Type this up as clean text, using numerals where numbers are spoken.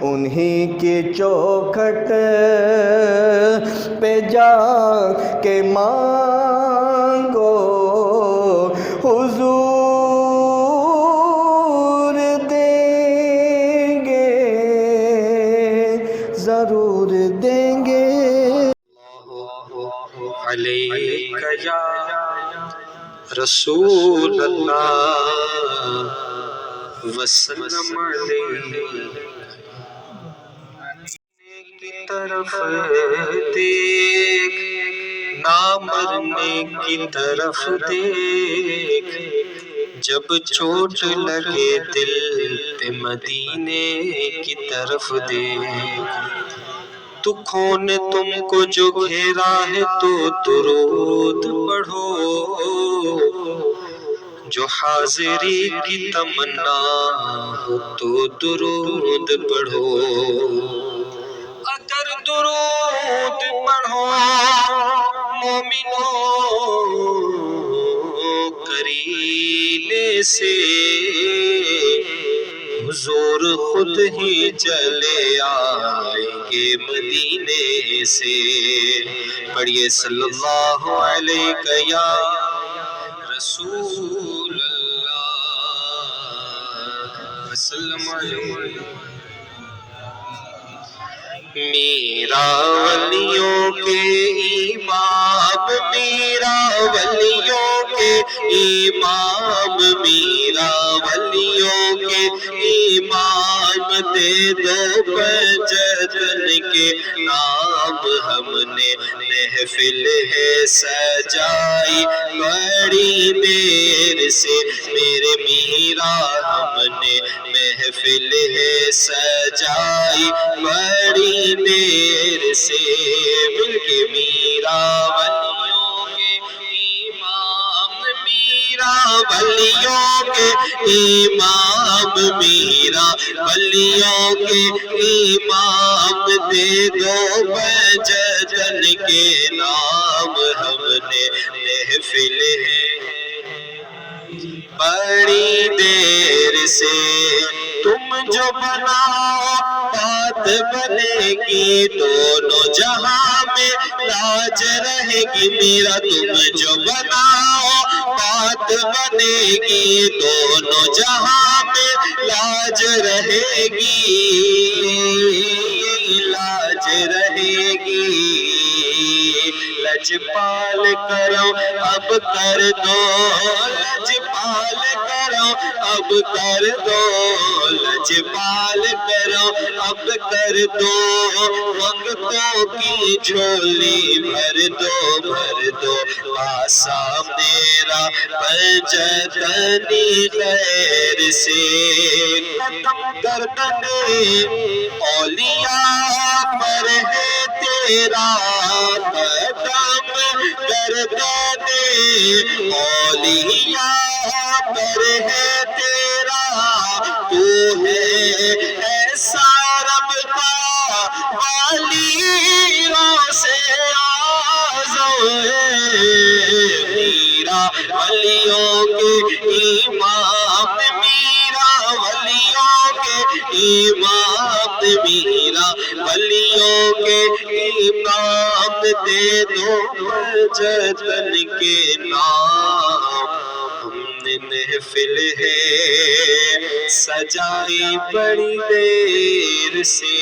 انہی کی چوکھٹ پہ جا کے مانگو حضور دیں گے، ضرور دیں گے۔ علیک یا رسول اللہ وسلم علیک کی طرف دیکھ، نہ مرنے کی طرف دیکھ، جب چوٹ لگے دل پہ مدینے کی طرف دیکھ، دکھوں نے تم کو جو گھیرا ہے تو درود پڑھو، جو حاضری کی تمنا ہو تو درود پڑھو، اگر درود پڑھو مومنوں قرینے سے، حضور خود ہی چلے آئیں گے مدینے سے۔ پڑھیے صلی اللہ علیہ یا رسول اللہ وسلم علیہ۔ میرا ولیوں کے امام، میرا ولیوں کے امام، میرا ولیوں کے امام، دے دو بجدن کے نام، ہم نے محفل ہے سجائی بڑی دیر سے، میرے میرا ہم نے محفل ہے سجائی بڑی دیر سے، مل کے میرا ولیوں کے امام، میرا ولیوں کے امام، میرا ولیوں کے امام، دے دو بجدن کے نام، ہم نے محفل ہے بڑی دیر سے، تم جو بناؤ بات بنے گی، دونوں جہاں میں لاج رہے گی، میرا تم جو بناؤ بات بنے گی، دونوں جہاں میں لاج رہے گی، لاج رہے گی۔ لجپال کرو اب کر دو، لجپال کرو اب کر دو، لجپال کرو اب کر دو، منگتوں کی جھولی بھر دو، بھر دو، آسا میرا پنجتنی خیر سے، قدم گردنے اولیاء پر ہے تیرا، قدم گردنے اولیاء پر ہے تیرا، تو ہے ایسا رب کا والی سے اعظم، میرا ولیوں کے امام، میرا ولیوں کے امام، میرا ولیوں کے امام، دے دو بجدن کے نام، ہم نے محفل ہے سجائی بڑی دیر سے۔